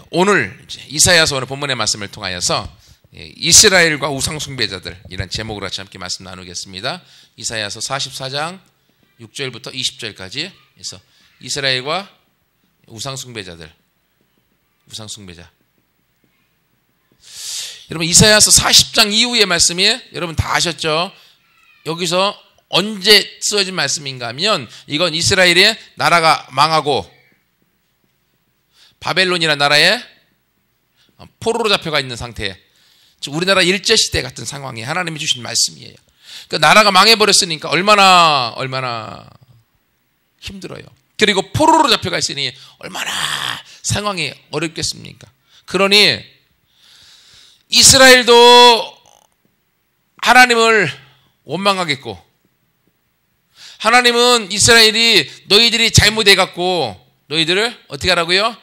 오늘 이사야서 오늘 본문의 말씀을 통하여서 이스라엘과 우상숭배자들 이란 제목으로 같이 함께 말씀 나누겠습니다. 이사야서 44장 6절부터 20절까지 해서 이스라엘과 우상숭배자들, 우상숭배자. 여러분 이사야서 40장 이후의 말씀이 여러분 다 아셨죠? 여기서 언제 쓰여진 말씀인가 하면 이건 이스라엘의 나라가 망하고 바벨론이라는 나라에 포로로 잡혀가 있는 상태, 즉 우리나라 일제시대 같은 상황에 하나님이 주신 말씀이에요. 그러니까 나라가 망해버렸으니까 얼마나 힘들어요. 그리고 포로로 잡혀가 있으니 얼마나 상황이 어렵겠습니까? 그러니 이스라엘도 하나님을 원망하겠고, 하나님은 이스라엘이 너희들이 잘못해갖고 너희들을 어떻게 하라고요?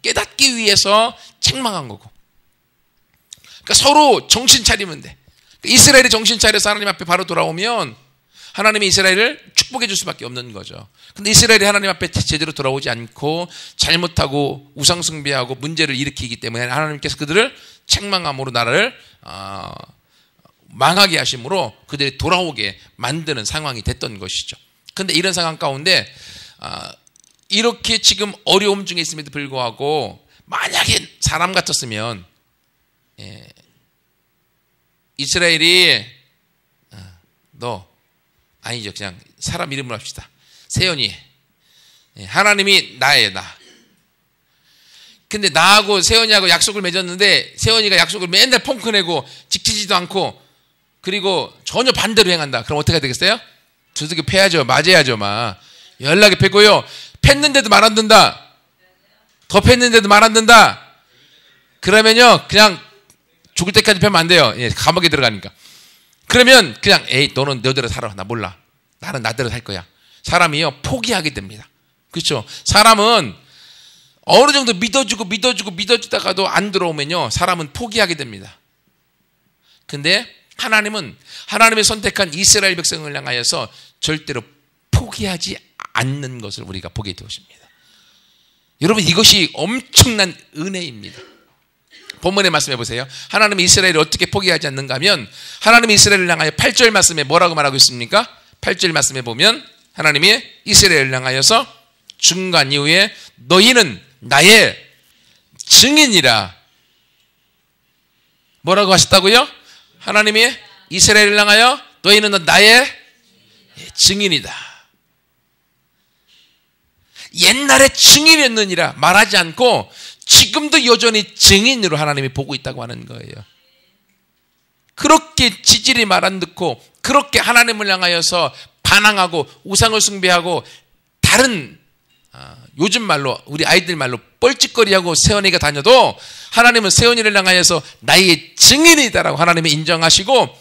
깨닫기 위해서 책망한 거고. 그러니까 서로 정신 차리면 돼. 이스라엘이 정신 차려서 하나님 앞에 바로 돌아오면 하나님이 이스라엘을 축복해 줄 수밖에 없는 거죠. 근데 이스라엘이 하나님 앞에 제대로 돌아오지 않고 잘못하고 우상숭배하고 문제를 일으키기 때문에 하나님께서 그들을 책망함으로 나라를 망하게 하심으로 그들이 돌아오게 만드는 상황이 됐던 것이죠. 그런데 이런 상황 가운데 이렇게 지금 어려움 중에 있음에도 불구하고 만약에 사람 같았으면 이스라엘이 아니죠. 그냥 사람 이름으로 합시다. 세연이, 하나님이 나예요, 나. 근데 나하고 세연이하고 약속을 맺었는데 세연이가 약속을 맨날 펑크내고 지키지도 않고 그리고 전혀 반대로 행한다. 그럼 어떻게 되겠어요? 두들겨 패야죠. 맞아야죠. 연락이 패고요. 팼는데도 말 안 듣는다. 더 팼는데도 말 안 듣는다. 그러면요 그냥 죽을 때까지 패면 안 돼요. 감옥에 들어가니까. 그러면 그냥 너는 너대로 살아. 나 몰라. 나는 나대로 살 거야. 사람이요 포기하게 됩니다. 그렇죠? 사람은 어느 정도 믿어주다가도 안 들어오면요 사람은 포기하게 됩니다. 근데 하나님은 하나님의 선택한 이스라엘 백성을 향하여서 절대로 포기하지 않는 것을 우리가 보게 되었습니다. 여러분 이것이 엄청난 은혜입니다. 본문의 말씀해 보세요. 하나님이 이스라엘을 어떻게 포기하지 않는가 하면 하나님이 이스라엘을 향하여 8절 말씀에 뭐라고 말하고 있습니까? 8절 말씀에 보면 하나님이 이스라엘을 향하여서 중간 이후에 너희는 나의 증인이라 뭐라고 하셨다고요? 하나님이 이스라엘을 향하여 너희는 나의 증인이다. 옛날에 증인이었느니라 말하지 않고 지금도 여전히 증인으로 하나님이 보고 있다고 하는 거예요. 그렇게 지질이 말 안 듣고 그렇게 하나님을 향하여서 반항하고 우상을 숭배하고 다른 요즘 말로 우리 아이들 말로 뻘짓거리하고 세연이가 다녀도 하나님은 세연이를 향하여서 나의 증인이다라고 하나님이 인정하시고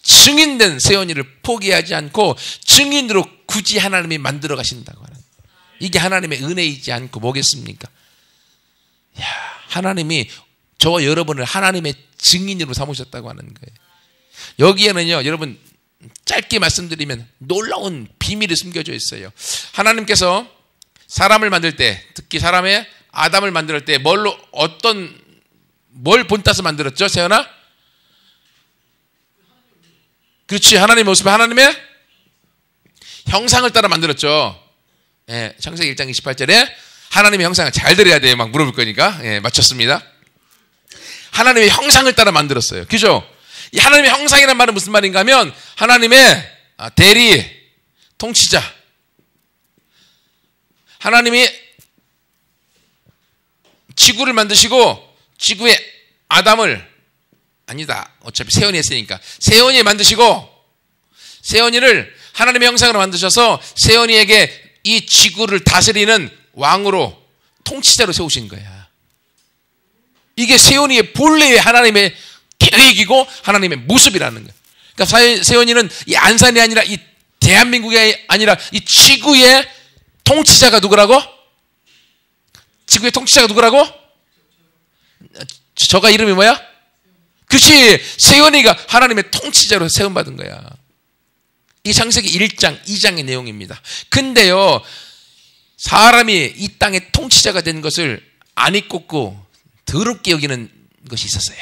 증인된 세연이를 포기하지 않고 증인으로 굳이 하나님이 만들어 가신다고 하는 이게 하나님의 은혜이지 않고 뭐겠습니까? 하나님이 저와 여러분을 하나님의 증인으로 삼으셨다고 하는 거예요. 여기에는요 여러분 짧게 말씀드리면 놀라운 비밀이 숨겨져 있어요. 하나님께서 사람을 만들 때 특히 사람의 아담을 만들 때 뭘 본따서 만들었죠? 세연아? 그렇지. 하나님의 모습에 하나님의 형상을 따라 만들었죠. 창세기 1장 28절에 하나님의 형상을 잘 들어야 돼요. 막 물어볼 거니까. 맞췄습니다. 하나님의 형상을 따라 만들었어요. 그죠? 이 하나님의 형상이란 말은 무슨 말인가 하면 하나님의 대리, 통치자. 하나님이 지구를 만드시고 지구에 아담을 아니다. 어차피 세연이 했으니까. 세연이 만드시고 세연이를 하나님의 형상으로 만드셔서 세연이에게 이 지구를 다스리는 왕으로 통치자로 세우신 거야. 이게 세연이의 본래의 하나님의 계획이고 하나님의 모습이라는 거야. 그러니까 세연이는 이 안산이 아니라 이 대한민국이 아니라 이 지구의 통치자가 누구라고? 지구의 통치자가 누구라고? 저가 이름이 뭐야? 그렇지. 세연이가 하나님의 통치자로 세움받은 거야. 이 창세기 1장, 2장의 내용입니다. 근데요 사람이 이 땅의 통치자가 된 것을 안 잊고 더럽게 여기는 것이 있었어요.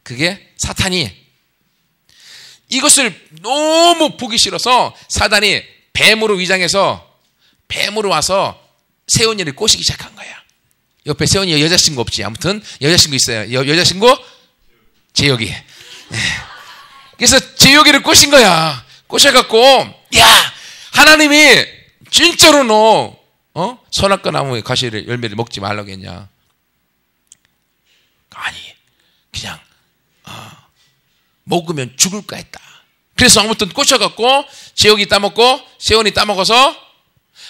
그게 사탄이 이것을 너무 보기 싫어서 사단이 뱀으로 위장해서 뱀으로 와서 세원이를 꼬시기 시작한 거야. 옆에 세원이 여자친구 없지. 아무튼 여자친구 있어요. 여자친구 제혁이. 그래서 제혁이를 꼬신 거야. 꼬셔갖고 야 하나님이 진짜로 너 선악과 나무의 가시를 열매를 먹지 말라고 했냐. 아니 그냥 먹으면 죽을까 했다. 그래서 아무튼 꼬셔갖고 제혁이 따먹고 세원이 따먹어서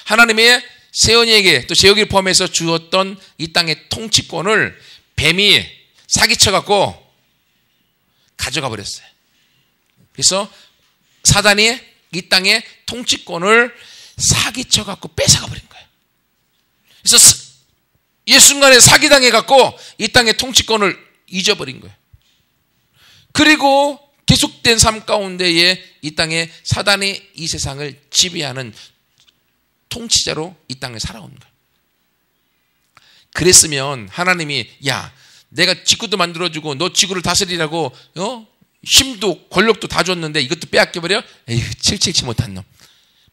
하나님이 세원이에게 또 제혁이를 포함해서 주었던 이 땅의 통치권을 뱀이 사기쳐갖고 가져가 버렸어요. 그래서 사단이 이 땅의 통치권을 사기쳐갖고 뺏어가 버린 거예요. 그래서 이 순간에 사기당해갖고 이 땅의 통치권을 잊어버린 거예요. 그리고 계속된 삶 가운데에 이 땅에 사단이 이 세상을 지배하는 통치자로 이 땅을 살아온 거예요. 그랬으면 하나님이 야 내가 지구도 만들어주고 너 지구를 다스리라고 힘도 권력도 다 줬는데 이것도 빼앗겨버려? 에휴 칠칠치 못한 놈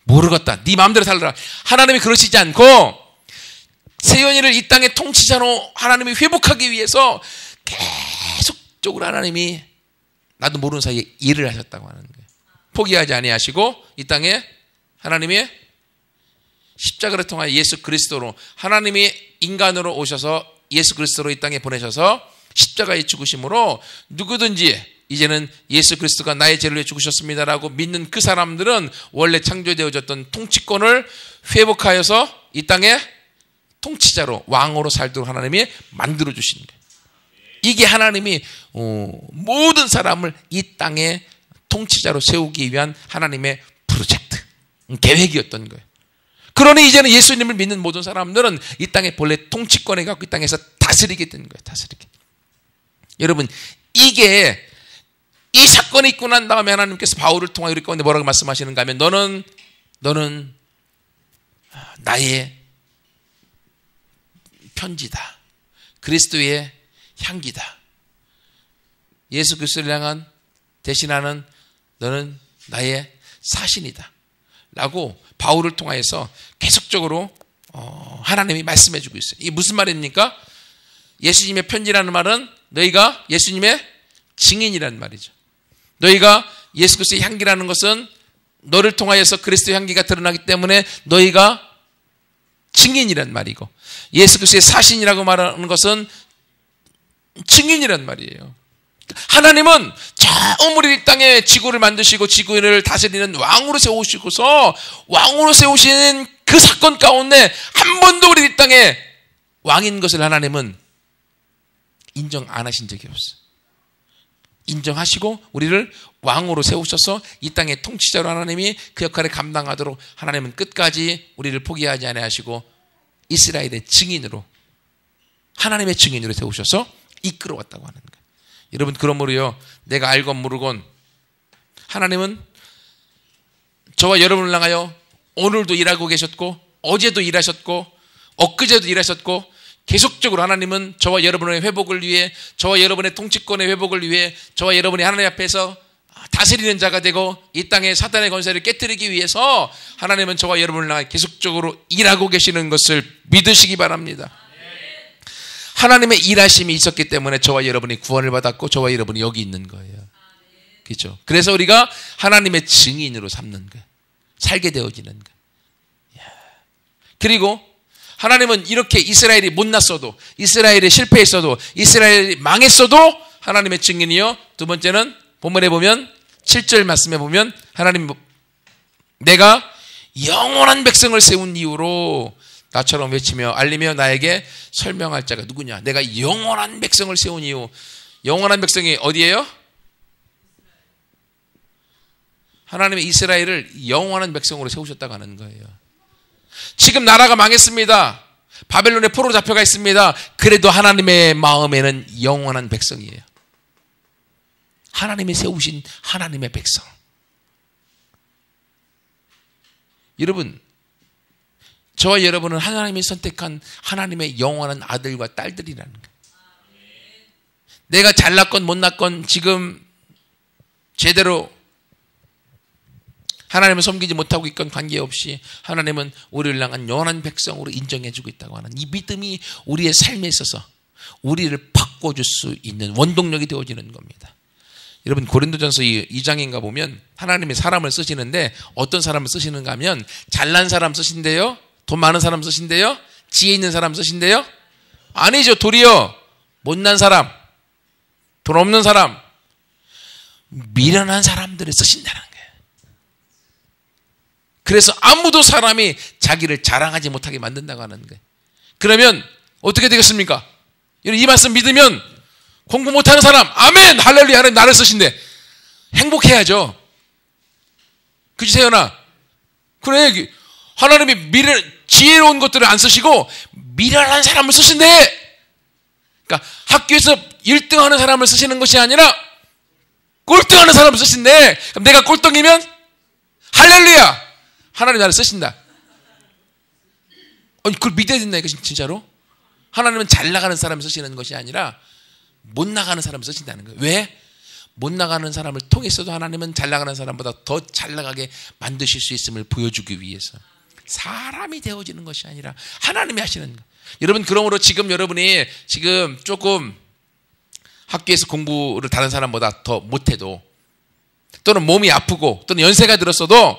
모르겠다 네 마음대로 살라. 하나님이 그러시지 않고 세연이를 이 땅의 통치자로 하나님이 회복하기 위해서 계속적으로 하나님이 나도 모르는 사이에 일을 하셨다고 하는 거예요. 포기하지 아니하시고 이 땅에 하나님이 십자가를 통하여 예수 그리스도로 하나님이 인간으로 오셔서 예수 그리스도로 이 땅에 보내셔서 십자가에 죽으심으로 누구든지 이제는 예수 그리스도가 나의 죄를 위해 죽으셨습니다라고 믿는 그 사람들은 원래 창조되어졌던 통치권을 회복하여서 이 땅에 통치자로 왕으로 살도록 하나님이 만들어 주신 거예요. 이게 하나님이 모든 사람을 이 땅에 통치자로 세우기 위한 하나님의 프로젝트, 계획이었던 거예요. 그러니 이제는 예수님을 믿는 모든 사람들은 이 땅에 본래 통치권에 갖고 이 땅에서 다스리게 된 거예요. 다스리게. 여러분 이게 이 사건이 있고 난 다음에 하나님께서 바울을 통하여 우리 가운데 뭐라고 말씀하시는가 하면 너는 나의 편지다. 그리스도의 향기다. 예수 그리스도를 향한 대신하는 너는 나의 사신이다. 라고 바울을 통하여서 계속적으로 하나님이 말씀해 주고 있어요. 이게 무슨 말입니까? 예수님의 편지라는 말은 너희가 예수님의 증인이라는 말이죠. 너희가 예수 그리스도의 향기라는 것은 너를 통하여서 그리스도의 향기가 드러나기 때문에 너희가 증인이란 말이고 예수 그리스도의 사신이라고 말하는 것은 증인이란 말이에요. 하나님은 처음으로 이 땅에 지구를 만드시고 지구를 다스리는 왕으로 세우시고서 왕으로 세우시는 그 사건 가운데 한 번도 우리 이 땅에 왕인 것을 하나님은 인정 안 하신 적이 없어요. 인정하시고 우리를 왕으로 세우셔서 이 땅의 통치자로 하나님이 그 역할을 감당하도록 하나님은 끝까지 우리를 포기하지 아니하시고 이스라엘의 증인으로 하나님의 증인으로 세우셔서 이끌어왔다고 하는 거예요. 여러분 그러므로요 내가 알건 모르건 하나님은 저와 여러분을 향하여 오늘도 일하고 계셨고 어제도 일하셨고 엊그제도 일하셨고 계속적으로 하나님은 저와 여러분의 회복을 위해 저와 여러분의 통치권의 회복을 위해 저와 여러분이 하나님 앞에서 다스리는 자가 되고 이 땅의 사탄의 권세를 깨뜨리기 위해서 하나님은 저와 여러분을 향해 계속적으로 일하고 계시는 것을 믿으시기 바랍니다. 하나님의 일하심이 있었기 때문에 저와 여러분이 구원을 받았고 저와 여러분이 여기 있는 거예요. 그렇죠? 그래서 우리가 하나님의 증인으로 삼는 거예요. 살게 되어지는 거예요. 그리고 하나님은 이렇게 이스라엘이 못났어도 이스라엘이 실패했어도 이스라엘이 망했어도 하나님의 증인이요. 두 번째는 본문에 보면 7절 말씀에 보면 하나님 내가 영원한 백성을 세운 이유로 나처럼 외치며 알리며 나에게 설명할 자가 누구냐. 내가 영원한 백성을 세운 이유. 영원한 백성이 어디예요? 하나님의 이스라엘을 영원한 백성으로 세우셨다고 하는 거예요. 지금 나라가 망했습니다. 바벨론의 포로로 잡혀가 있습니다. 그래도 하나님의 마음에는 영원한 백성이에요. 하나님이 세우신 하나님의 백성. 여러분 저와 여러분은 하나님이 선택한 하나님의 영원한 아들과 딸들이라는 거예요. 내가 잘났건 못났건 지금 제대로 하나님을 섬기지 못하고 있건 관계없이 하나님은 우리를 향한 영원한 백성으로 인정해주고 있다고 하는 이 믿음이 우리의 삶에 있어서 우리를 바꿔줄 수 있는 원동력이 되어지는 겁니다. 여러분 고린도전서 2장인가 보면 하나님이 사람을 쓰시는데 어떤 사람을 쓰시는가 하면 잘난 사람 쓰신대요? 돈 많은 사람 쓰신대요? 지혜 있는 사람 쓰신대요? 아니죠. 도리어 못난 사람, 돈 없는 사람, 미련한 사람들을 쓰신다는 거예요. 그래서 아무도 사람이 자기를 자랑하지 못하게 만든다고 하는 거예요. 그러면 어떻게 되겠습니까? 이 말씀 믿으면 공부 못하는 사람, 아멘, 할렐루야, 하나님 나를 쓰신대. 행복해야죠. 그치, 세연아? 그래, 하나님이 지혜로운 것들을 안 쓰시고 미련한 사람을 쓰신대. 그러니까 학교에서 1등 하는 사람을 쓰시는 것이 아니라 꼴등하는 사람을 쓰신대. 그럼 내가 꼴등이면 할렐루야, 하나님 나를 쓰신다. 아니, 그걸 믿어야 된다니까, 진짜로. 하나님은 잘 나가는 사람을 쓰시는 것이 아니라 못 나가는 사람을 쓰신다는 거예요. 왜? 못 나가는 사람을 통해서도 하나님은 잘 나가는 사람보다 더 잘 나가게 만드실 수 있음을 보여주기 위해서 사람이 되어지는 것이 아니라 하나님이 하시는 거예요. 여러분, 그러므로 지금 여러분이 지금 조금 학교에서 공부를 다른 사람보다 더 못해도, 또는 몸이 아프고 또는 연세가 들었어도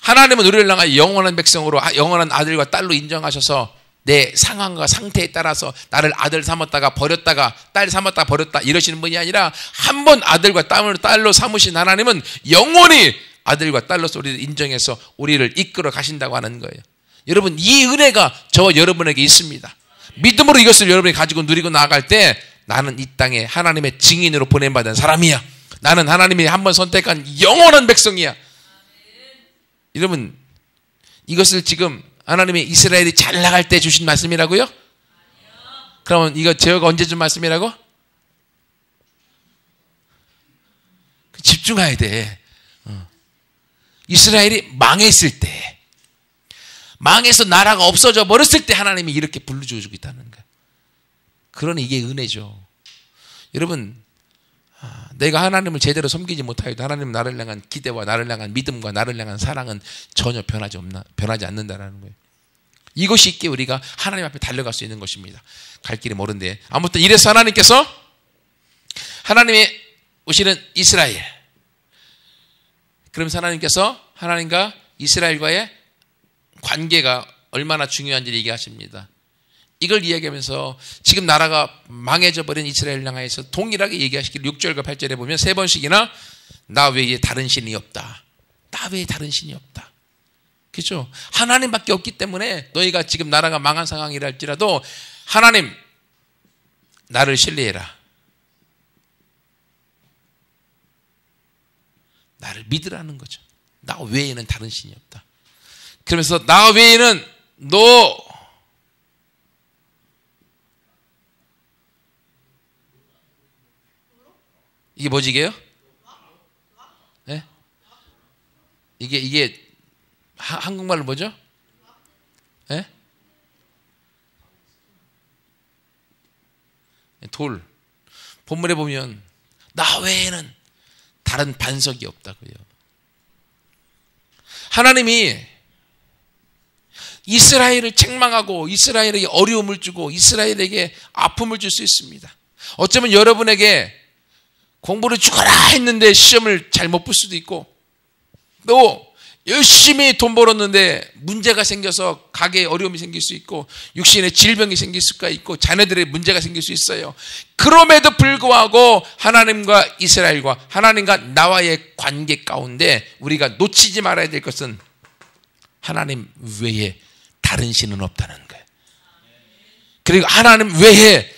하나님은 우리를 향하여 영원한 백성으로, 영원한 아들과 딸로 인정하셔서 내 상황과 상태에 따라서 나를 아들 삼았다가 버렸다가 딸 삼았다가 버렸다 이러시는 분이 아니라 한 번 아들과 딸로 삼으신 하나님은 영원히 아들과 딸로서 우리를 인정해서 우리를 이끌어 가신다고 하는 거예요. 여러분, 이 은혜가 저와 여러분에게 있습니다. 믿음으로 이것을 여러분이 가지고 누리고 나아갈 때 나는 이 땅에 하나님의 증인으로 보냄받은 사람이야. 나는 하나님이 한번 선택한 영원한 백성이야. 여러분, 이것을 지금 하나님이 이스라엘이 잘 나갈 때 주신 말씀이라고요? 그러면 이거 제가 언제 준 말씀이라고? 집중해야 돼. 이스라엘이 망했을 때, 망해서 나라가 없어져 버렸을 때 하나님이 이렇게 불러주고 있다는 거예요. 그러니 이게 은혜죠. 여러분, 내가 하나님을 제대로 섬기지 못하여도 하나님은 나를 향한 기대와 나를 향한 믿음과 나를 향한 사랑은 전혀 변하지 않는다는 거예요. 이것이 있기에 우리가 하나님 앞에 달려갈 수 있는 것입니다. 갈 길이 멀은데, 아무튼 이래서 하나님께서 하나님이 오시는 이스라엘, 그러면서 하나님께서 하나님과 이스라엘과의 관계가 얼마나 중요한지를 얘기하십니다. 이걸 이야기하면서 지금 나라가 망해져 버린 이스라엘 향하여서 동일하게 얘기하시길 6절과 8절에 보면 세 번씩이나 나 외에 다른 신이 없다. 나 외에 다른 신이 없다. 그렇죠? 하나님밖에 없기 때문에 너희가 지금 나라가 망한 상황이라 할지라도 하나님, 나를 신뢰해라. 나를 믿으라는 거죠. 나 외에는 다른 신이 없다. 그러면서 나 외에는 이게 뭐지, 이게요? 네? 이게 한국말로 뭐죠? 네? 돌. 본문에 보면 나 외에는 다른 반석이 없다고요. 하나님이 이스라엘을 책망하고 이스라엘에게 어려움을 주고 이스라엘에게 아픔을 줄 수 있습니다. 어쩌면 여러분에게 공부를 죽어라 했는데 시험을 잘못 볼 수도 있고, 또 열심히 돈 벌었는데 문제가 생겨서 가게에 어려움이 생길 수 있고, 육신에 질병이 생길 수가 있고, 자녀들의 문제가 생길 수 있어요. 그럼에도 불구하고 하나님과 이스라엘과 하나님과 나와의 관계 가운데 우리가 놓치지 말아야 될 것은 하나님 외에 다른 신은 없다는 거예요. 그리고 하나님 외에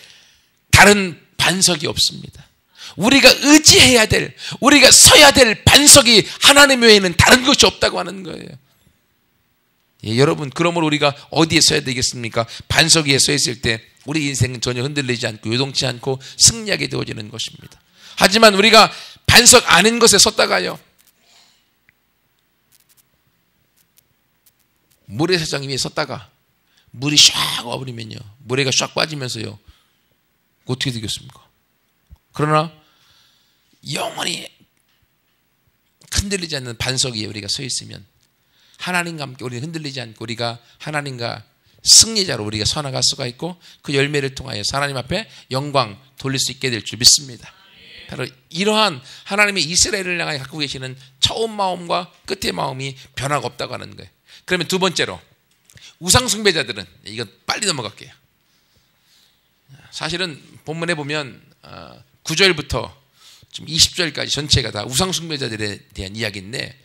다른 반석이 없습니다. 우리가 의지해야 될, 우리가 서야 될 반석이 하나님 외에는 다른 것이 없다고 하는 거예요. 예, 여러분, 그러므로 우리가 어디에 서야 되겠습니까? 반석 위에 서 있을 때 우리 인생은 전혀 흔들리지 않고 요동치 않고 승리하게 되어지는 것입니다. 하지만 우리가 반석 아닌 것에 섰다가요, 모래사장 위에 섰다가 물이 샥 와버리면요, 모래가 샥 빠지면서요, 어떻게 되겠습니까? 그러나 영원히 흔들리지 않는 반석 위에 우리가 서 있으면 하나님과 함께 우리는 흔들리지 않고 우리가 하나님과 승리자로 우리가 서나갈 수가 있고 그 열매를 통하여 하나님 앞에 영광 돌릴 수 있게 될 줄 믿습니다. 바로 이러한 하나님의 이스라엘을 향하여 갖고 계시는 처음 마음과 끝의 마음이 변화가 없다고 하는 거예요. 그러면 두 번째로 우상 숭배자들은, 이건 빨리 넘어갈게요. 사실은 본문에 보면 9절부터 지금 20절까지 전체가 다 우상 숭배자들에 대한 이야기인데,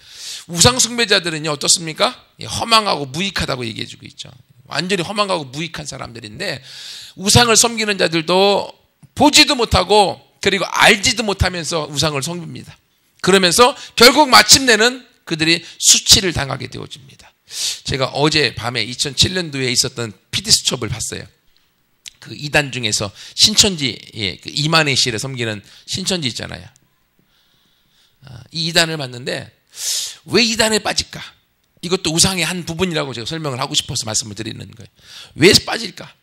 우상 숭배자들은요 어떻습니까? 허망하고 무익하다고 얘기해주고 있죠. 완전히 허망하고 무익한 사람들인데, 우상을 섬기는 자들도 보지도 못하고 그리고 알지도 못하면서 우상을 섬깁니다. 그러면서 결국 마침내는 그들이 수치를 당하게 되어집니다. 제가 어제 밤에 2007년도에 있었던 피디수첩을 봤어요. 그 이단 중에서 신천지, 그 이만희 씨를 섬기는 신천지 있잖아요. 이 이단을 봤는데 왜 이단에 빠질까? 이것도 우상의 한 부분이라고 제가 설명을 하고 싶어서 말씀을 드리는 거예요. 왜 빠질까?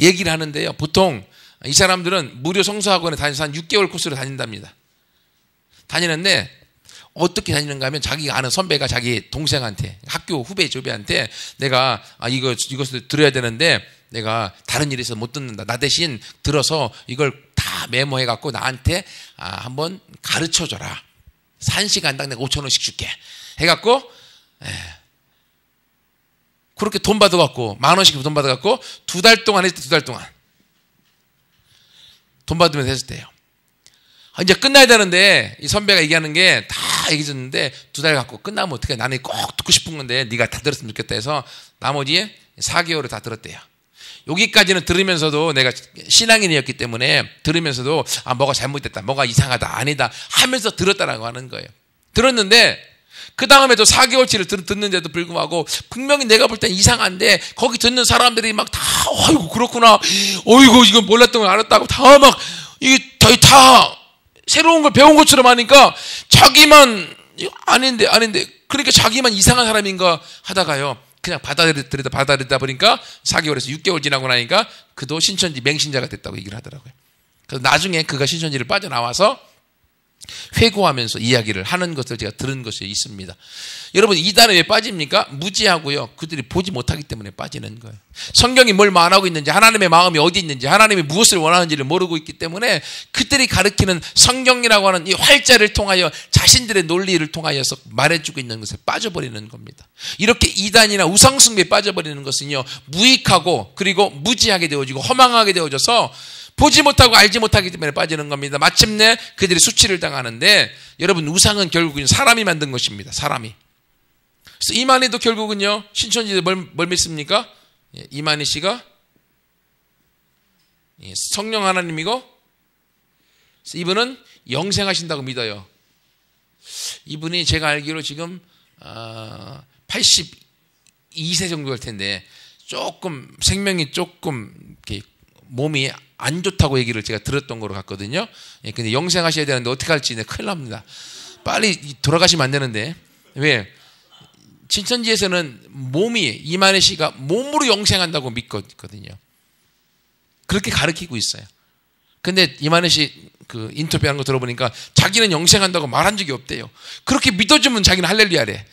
얘기를 하는데요, 보통 이 사람들은 무료 성서학원에 다니면서 한 6개월 코스를 다닌답니다. 다니는데 어떻게 다니는가 하면 자기가 아는 선배가 자기 동생한테, 학교 후배 조배한테 내가 이것을 들어야 되는데 내가 다른 일이 있어서 못 듣는다, 나 대신 들어서 이걸 다 메모해 갖고 나한테 한번 가르쳐줘라, 1시간당 내가 5,000원씩 줄게 해갖고, 그렇게 돈 받아갖고 10,000원씩 돈 받아갖고 2달 동안 했을 때, 2달 동안 돈 받으면서 했을 때요. 이제 끝나야 되는데 이 선배가 얘기하는 게 다 얘기해줬는데 2달 갖고 끝나면 어떡해, 나는 꼭 듣고 싶은 건데 네가 다 들었으면 좋겠다 해서 나머지 4개월을 다 들었대요. 여기까지는 들으면서도 내가 신앙인이었기 때문에 들으면서도 뭐가 잘못됐다, 뭐가 이상하다, 아니다 하면서 들었다라고 하는 거예요. 들었는데 그 다음에도 4개월치를 듣는데도 불구하고 분명히 내가 볼 땐 이상한데 거기 듣는 사람들이 막 다 어이구 그렇구나, 어이구 이건 몰랐던 걸 알았다고 다 막 이게 다 새로운 걸 배운 것처럼 하니까 자기만 아닌데 그러니까 자기만 이상한 사람인가 하다가요 그냥 받아들이다 보니까 4개월에서 6개월 지나고 나니까 그도 신천지 맹신자가 됐다고 얘기를 하더라고요. 그래서 나중에 그가 신천지를 빠져나와서 회고하면서 이야기를 하는 것을 제가 들은 것이 있습니다. 여러분, 이단에 왜 빠집니까? 무지하고요, 그들이 보지 못하기 때문에 빠지는 거예요. 성경이 뭘 말하고 있는지, 하나님의 마음이 어디 있는지, 하나님이 무엇을 원하는지를 모르고 있기 때문에 그들이 가르치는 성경이라고 하는 이 활자를 통하여 자신들의 논리를 통하여서 말해주고 있는 것에 빠져버리는 겁니다. 이렇게 이단이나 우상숭배에 빠져버리는 것은요, 무익하고 그리고 무지하게 되어지고 허망하게 되어져서 보지 못하고 알지 못하기 때문에 빠지는 겁니다. 마침내 그들이 수치를 당하는데, 여러분, 우상은 결국은 사람이 만든 것입니다. 사람이. 그래서 이만희도 결국은요, 신천지에 뭘 믿습니까? 이만희 씨가 성령 하나님이고 이분은 영생하신다고 믿어요. 이분이 제가 알기로 지금 82세 정도 될 텐데 조금 생명이 조금 이렇게 몸이 안 좋다고 얘기를 제가 들었던 거로 같거든요. 근데 영생하셔야 되는데 어떻게 할지 큰일 납니다. 빨리 돌아가시면 안 되는데. 왜? 신천지에서는 이만희 씨가 몸으로 영생한다고 믿거든요. 그렇게 가르치고 있어요. 근데 이만희 씨 그 인터뷰하는 거 들어보니까 자기는 영생한다고 말한 적이 없대요. 그렇게 믿어주면 자기는 할렐루야래.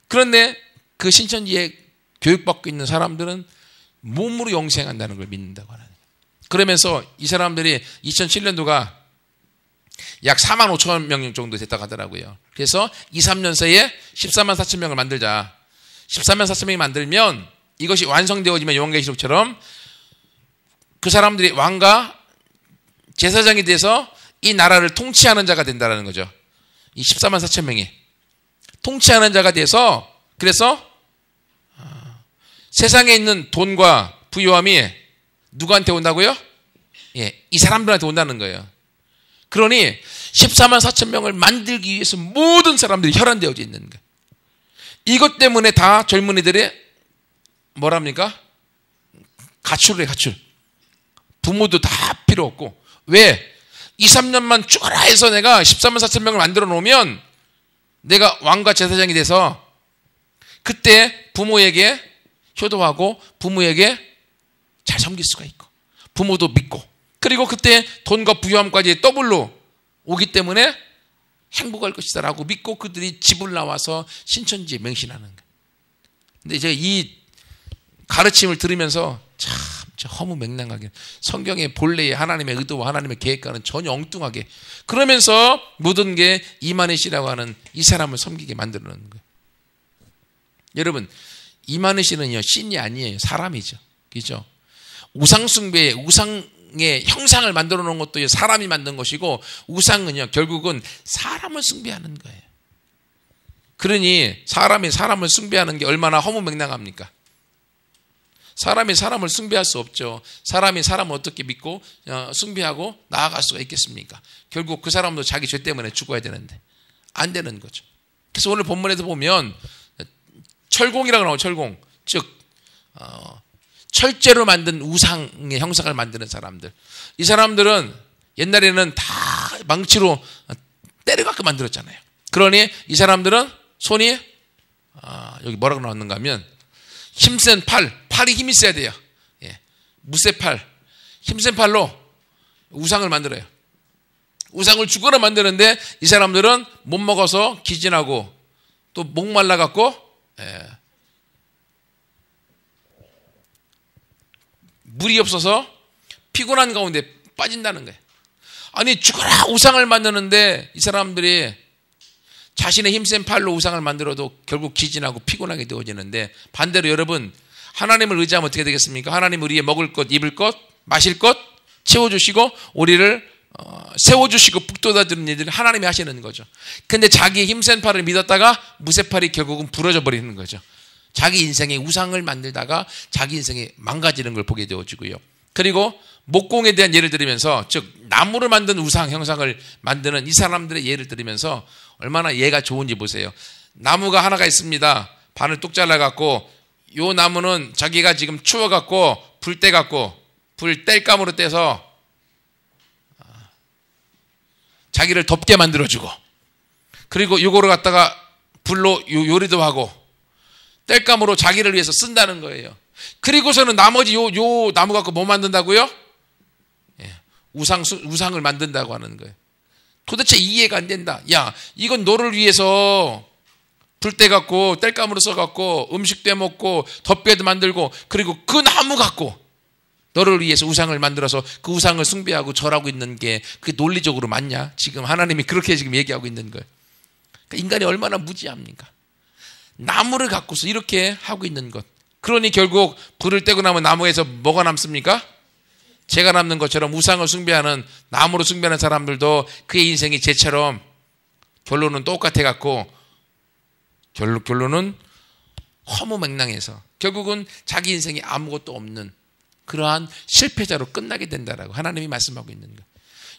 그런데 그 신천지에 교육받고 있는 사람들은 몸으로 영생한다는 걸 믿는다고 하는 거예요. 그러면서 이 사람들이 2007년도가 약 45,000명 정도 됐다고 하더라고요. 그래서 2, 3년 사이에 14만 4천 명을 만들자. 14만 4천 명이 만들면 이것이 완성되어지면 요한계시록처럼 그 사람들이 왕과 제사장이 돼서 이 나라를 통치하는 자가 된다는 거죠. 이 14만 4천 명이 통치하는 자가 돼서, 그래서 세상에 있는 돈과 부유함이 누구한테 온다고요? 이 사람들한테 온다는 거예요. 그러니 14만 4천 명을 만들기 위해서 모든 사람들이 혈안되어져 있는 거예요. 이것 때문에 다 젊은이들이 뭐랍니까? 가출을 해, 가출. 부모도 다 필요 없고. 왜? 2, 3년만 죽어라 해서 내가 14만 4천 명을 만들어 놓으면 내가 왕과 제사장이 돼서 그때 부모에게 효도하고 부모에게 잘 섬길 수가 있고 부모도 믿고, 그리고 그때 돈과 부유함까지 더블로 오기 때문에 행복할 것이다 라고 믿고 그들이 집을 나와서 신천지에 맹신하는 거예요. 근데 제가 이 가르침을 들으면서 참 허무맹랑하게 성경의 본래의 하나님의 의도와 하나님의 계획과는 전혀 엉뚱하게, 그러면서 모든 게 이만희 씨라고 하는 이 사람을 섬기게 만들어놓는 거예요. 여러분, 이만희 씨는요 신이 아니에요. 사람이죠. 그죠? 우상숭배, 우상의 형상을 만들어 놓은 것도 사람이 만든 것이고, 우상은요 결국은 사람을 숭배하는 거예요. 그러니 사람이 사람을 숭배하는 게 얼마나 허무맹랑합니까? 사람이 사람을 숭배할 수 없죠. 사람이 사람을 어떻게 믿고 숭배하고 나아갈 수가 있겠습니까? 결국 그 사람도 자기 죄 때문에 죽어야 되는데 안 되는 거죠. 그래서 오늘 본문에서 보면 철공이라고 나와요. 철공, 즉 철제로 만든 우상의 형상을 만드는 사람들. 이 사람들은 옛날에는 다 망치로 때려갖고 만들었잖아요. 그러니 이 사람들은 손이 여기 뭐라고 나왔는가 하면 힘센 팔이 힘이 있어야 돼요. 예. 무쇠팔, 힘센 팔로 우상을 만들어요. 우상을 죽어라 만드는데 이 사람들은 못 먹어서 기진하고 또 목말라 갖고 물이 없어서 피곤한 가운데 빠진다는 거예요. 아니 죽어라 우상을 만드는데 이 사람들이 자신의 힘센 팔로 우상을 만들어도 결국 기진하고 피곤하게 되어지는데, 반대로 여러분 하나님을 의지하면 어떻게 되겠습니까? 하나님 우리의 먹을 것, 입을 것, 마실 것 채워주시고 우리를 세워주시고 북돋아주는 일들을 하나님이 하시는 거죠. 근데 자기의 힘센 팔을 믿었다가 무쇠팔이 결국은 부러져 버리는 거죠. 자기 인생에 우상을 만들다가 자기 인생이 망가지는 걸 보게 되어지고요. 그리고 목공에 대한 예를 들으면서, 즉 나무를 만든 우상 형상을 만드는 이 사람들의 예를 들으면서 얼마나 예가 좋은지 보세요. 나무가 하나가 있습니다. 반을 뚝 잘라갖고 요 나무는 자기가 지금 추워갖고 불 떼갖고 불 뗄감으로 떼서 자기를 덥게 만들어주고, 그리고 요거를 갖다가 불로 요리도 하고 뗄감으로 자기를 위해서 쓴다는 거예요. 그리고서는 나머지 요 나무 갖고 뭐 만든다고요? 우상을 만든다고 하는 거예요. 도대체 이해가 안 된다. 야, 이건 너를 위해서 불 때 갖고 뗄감으로 써갖고 음식도 해먹고 덮개도 만들고, 그리고 그 나무 갖고 너를 위해서 우상을 만들어서 그 우상을 숭배하고 절하고 있는 게 그게 논리적으로 맞냐? 지금 하나님이 그렇게 지금 얘기하고 있는 거예요. 그러니까 인간이 얼마나 무지합니까? 나무를 갖고서 이렇게 하고 있는 것. 그러니 결국 불을 떼고 나면 나무에서 뭐가 남습니까? 재가 남는 것처럼 우상을 숭배하는, 나무로 숭배하는 사람들도 그의 인생이 재처럼 결론은 똑같아 갖고 결론은 허무맹랑해서 결국은 자기 인생에 아무것도 없는 그러한 실패자로 끝나게 된다라고 하나님이 말씀하고 있는 거예요.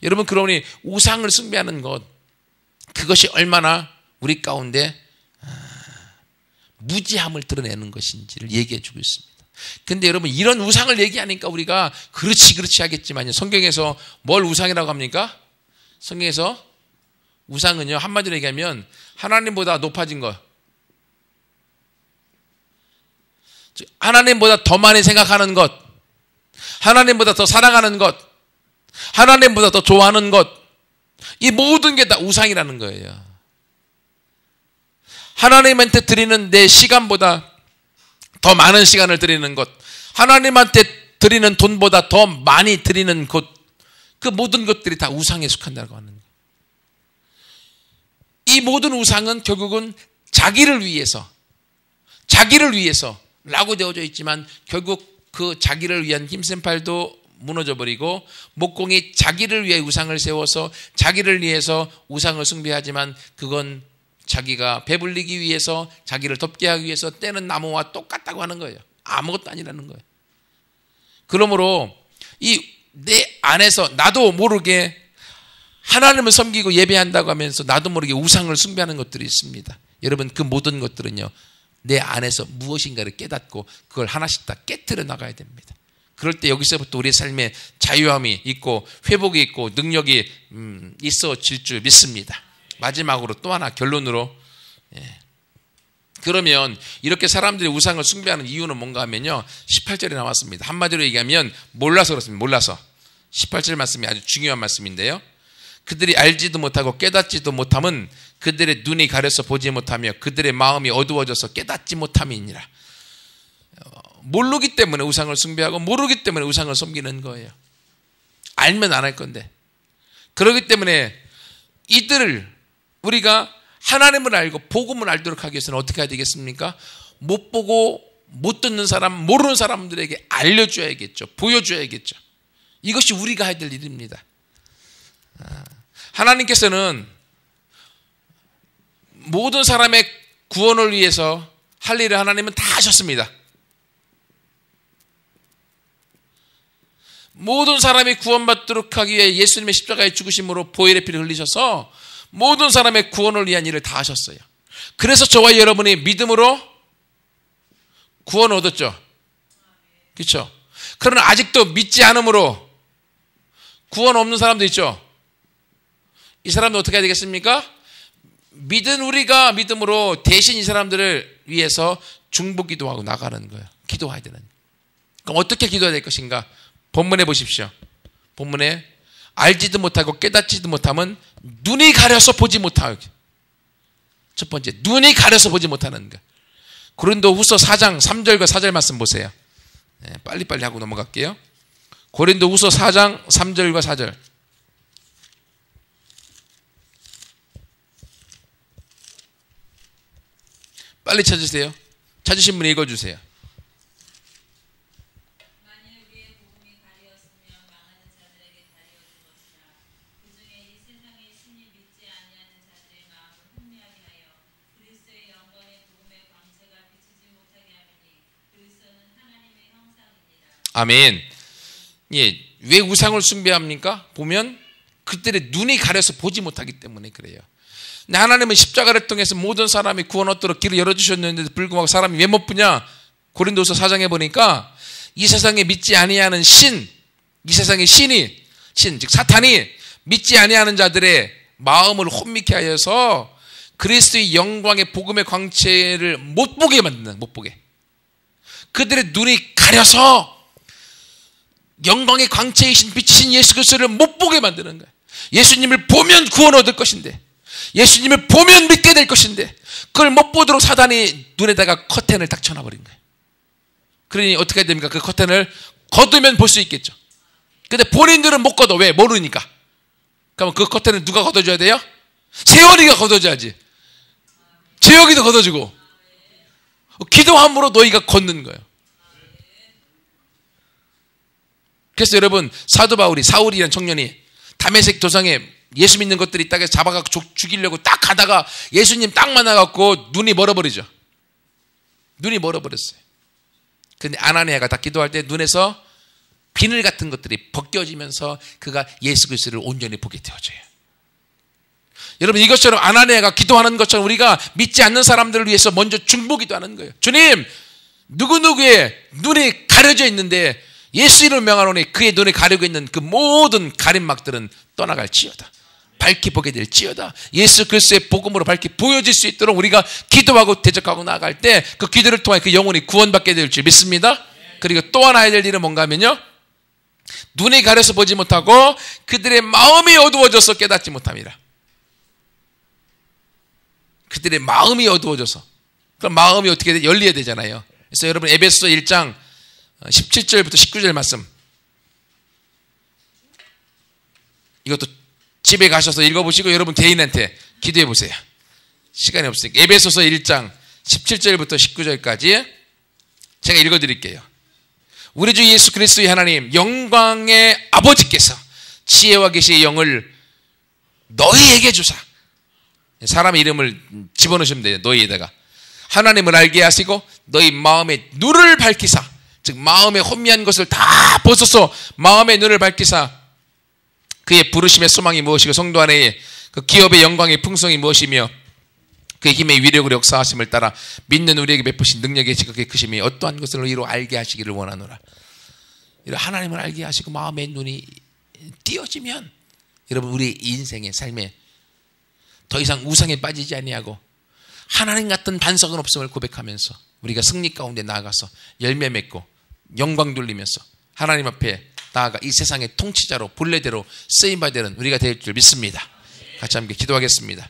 여러분, 그러니 우상을 숭배하는 것, 그것이 얼마나 우리 가운데 무지함을 드러내는 것인지를 얘기해 주고 있습니다. 근데 여러분, 이런 우상을 얘기하니까 우리가 그렇지 하겠지만요, 성경에서 뭘 우상이라고 합니까? 성경에서 우상은요, 한마디로 얘기하면 하나님보다 높아진 것, 하나님보다 더 많이 생각하는 것, 하나님보다 더 사랑하는 것, 하나님보다 더 좋아하는 것, 이 모든 게 다 우상이라는 거예요. 하나님한테 드리는 내 시간보다 더 많은 시간을 드리는 것, 하나님한테 드리는 돈보다 더 많이 드리는 것, 그 모든 것들이 다 우상에 속한다고 하는 거예요. 이 모든 우상은 결국은 자기를 위해서 라고 되어져 있지만, 결국 그 자기를 위한 힘센 팔도 무너져버리고, 목공이 자기를 위해 우상을 세워서 자기를 위해서 우상을 숭배하지만 그건 자기가 배불리기 위해서, 자기를 덮게 하기 위해서 떼는 나무와 똑같다고 하는 거예요. 아무것도 아니라는 거예요. 그러므로 이 내 안에서 나도 모르게 하나님을 섬기고 예배한다고 하면서 나도 모르게 우상을 숭배하는 것들이 있습니다. 여러분, 그 모든 것들은요, 내 안에서 무엇인가를 깨닫고 그걸 하나씩 다 깨트려 나가야 됩니다. 그럴 때 여기서부터 우리의 삶에 자유함이 있고 회복이 있고 능력이 있어질 줄 믿습니다. 마지막으로 또 하나 결론으로, 그러면 이렇게 사람들이 우상을 숭배하는 이유는 뭔가 하면요, 18절에 나왔습니다. 한마디로 얘기하면 몰라서 그렇습니다. 몰라서. 18절 말씀이 아주 중요한 말씀인데요, 그들이 알지도 못하고 깨닫지도 못함은 그들의 눈이 가려서 보지 못하며 그들의 마음이 어두워져서 깨닫지 못함이니라. 모르기 때문에 우상을 숭배하고 모르기 때문에 우상을 섬기는 거예요. 알면 안 할 건데. 그렇기 때문에 이들을 우리가 하나님을 알고 복음을 알도록 하기 위해서는 어떻게 해야 되겠습니까? 못 보고 못 듣는 사람, 모르는 사람들에게 알려줘야겠죠. 보여줘야겠죠. 이것이 우리가 해야 될 일입니다. 하나님께서는 모든 사람의 구원을 위해서 할 일을 하나님은 다 하셨습니다. 모든 사람이 구원받도록 하기 위해 예수님의 십자가의 죽으심으로 보혈의 피를 흘리셔서 모든 사람의 구원을 위한 일을 다 하셨어요. 그래서 저와 여러분이 믿음으로 구원을 얻었죠. 그렇죠? 그러나 아직도 믿지 않음으로 구원 없는 사람도 있죠. 이 사람도 어떻게 해야 되겠습니까? 믿은 우리가 믿음으로 대신 이 사람들을 위해서 중보기도하고 나가는 거예요. 기도해야 되는. 그럼 어떻게 기도해야 될 것인가? 본문에 보십시오. 본문에 알지도 못하고 깨닫지도 못함은 눈이 가려서 보지 못하고. 첫 번째, 눈이 가려서 보지 못하는 것. 고린도후서 4장 3절과 4절 말씀 보세요. 네, 빨리빨리 하고 넘어갈게요. 고린도후서 4장 3절과 4절. 빨리 찾으세요. 찾으신 분이 읽어주세요. 아멘. 예, 왜 우상을 숭배합니까? 보면 그들의 눈이 가려서 보지 못하기 때문에 그래요. 근데 하나님은 십자가를 통해서 모든 사람이 구원 얻도록 길을 열어주셨는데도 불구하고 사람이 왜 못 보냐? 고린도서 4장에 보니까 이 세상에 믿지 아니하는 이 세상의 신이, 즉 사탄이 믿지 아니하는 자들의 마음을 혼미케 하여서 그리스도의 영광의 복음의 광채를 못 보게 만든다. 못 보게. 그들의 눈이 가려서 영광의 광채이신 빛이신 예수 그리스도를 못 보게 만드는 거예요. 예수님을 보면 구원 얻을 것인데, 예수님을 보면 믿게 될 것인데, 그걸 못 보도록 사단이 눈에다가 커튼을 딱 쳐놔버린 거예요. 그러니 어떻게 해야 됩니까? 그 커튼을 걷으면 볼 수 있겠죠. 근데 본인들은 못 걷어. 왜? 모르니까. 그러면 그 커튼을 누가 걷어줘야 돼요? 세원이가 걷어줘야지. 재혁이도 걷어주고. 기도함으로 너희가 걷는 거예요. 그래서 여러분, 사도 바울이, 사울이라는 청년이 다메섹 도상에 예수 믿는 것들이 있다고 해서 잡아갖고 죽이려고 딱 가다가 예수님 딱 만나갖고 눈이 멀어버리죠. 눈이 멀어버렸어요. 근데 아나니아가 다 기도할 때 눈에서 비늘 같은 것들이 벗겨지면서 그가 예수 그리스도를 온전히 보게 되어져요. 여러분, 이것처럼 아나니아가 기도하는 것처럼 우리가 믿지 않는 사람들을 위해서 먼저 중보기도하는 거예요. 주님, 누구누구의 눈이 가려져 있는데 예수 이름을 명하노니 그의 눈에 가리고 있는 그 모든 가림막들은 떠나갈지어다. 밝히 보게 될지어다. 예수 그리스도의 복음으로 밝히 보여질 수 있도록 우리가 기도하고 대적하고 나아갈 때 그 기도를 통해 그 영혼이 구원받게 될 줄 믿습니다. 그리고 또 하나 해야 될 일은 뭔가 하면요, 눈이 가려서 보지 못하고 그들의 마음이 어두워져서 깨닫지 못함이라. 그들의 마음이 어두워져서. 그럼 마음이 어떻게 돼? 열려야 되잖아요. 그래서 여러분 에베소서 1장 17절부터 19절 말씀, 이것도 집에 가셔서 읽어보시고 여러분 개인한테 기도해 보세요. 시간이 없으니까. 에베소서 1장 17절부터 19절까지 제가 읽어드릴게요. 우리 주 예수 그리스도의 하나님 영광의 아버지께서 지혜와 계시의 영을 너희에게 주사. 사람의 이름을 집어넣으시면 돼요. 너희에다가. 하나님을 알게 하시고 너희 마음의 눈을 밝히사, 즉 마음의 혼미한 것을 다 벗어서 마음의 눈을 밝히사 그의 부르심의 소망이 무엇이고 성도 안에 그 기업의 영광의 풍성이 무엇이며 그의 힘의 위력으로 역사하심을 따라 믿는 우리에게 베푸신 능력의 지극히 크심이 어떠한 것을 너희로 알게 하시기를 원하노라. 이런 하나님을 알게 하시고 마음의 눈이 띄어지면 여러분 우리 인생의 삶에 더 이상 우상에 빠지지 아니하고 하나님 같은 반석은 없음을 고백하면서 우리가 승리 가운데 나아가서 열매 맺고 영광 돌리면서 하나님 앞에 나아가 이 세상의 통치자로 본래대로 쓰임받는 우리가 될 줄 믿습니다. 같이 함께 기도하겠습니다.